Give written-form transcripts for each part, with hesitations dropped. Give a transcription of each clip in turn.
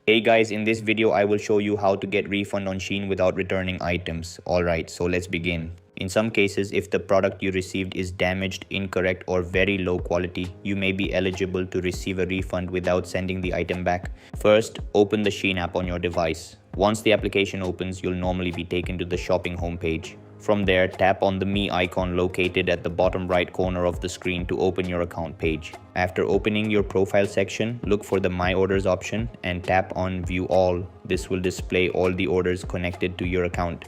Hey guys, in this video I will show you how to get refund on Shein without returning items. Alright, so let's begin. In some cases, if the product you received is damaged, incorrect or very low quality, you may be eligible to receive a refund without sending the item back. First, open the Shein app on your device. Once the application opens, you'll normally be taken to the shopping homepage. From there, tap on the Me icon located at the bottom right corner of the screen to open your account page. After opening your profile section, look for the My Orders option and tap on View All. This will display all the orders connected to your account.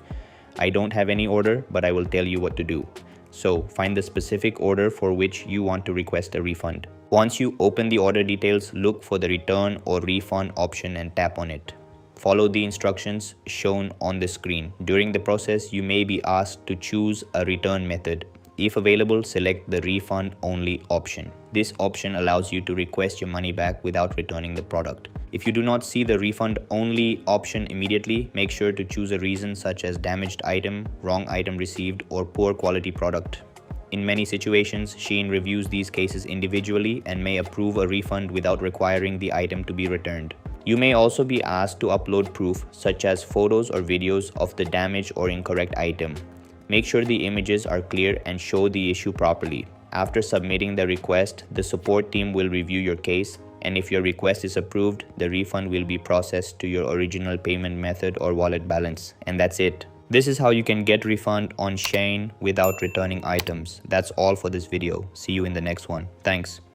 I don't have any order, but I will tell you what to do. So, find the specific order for which you want to request a refund. Once you open the order details, look for the Return or Refund option and tap on it. Follow the instructions shown on the screen. During the process, you may be asked to choose a return method. If available, select the refund only option. This option allows you to request your money back without returning the product. If you do not see the refund only option immediately, make sure to choose a reason such as damaged item, wrong item received, or poor quality product. In many situations, Shein reviews these cases individually and may approve a refund without requiring the item to be returned. You may also be asked to upload proof such as photos or videos of the damaged or incorrect item. Make sure the images are clear and show the issue properly. After submitting the request, the support team will review your case, and if your request is approved, the refund will be processed to your original payment method or wallet balance. And that's it. This is how you can get refund on Shein without returning items. That's all for this video. See you in the next one. Thanks.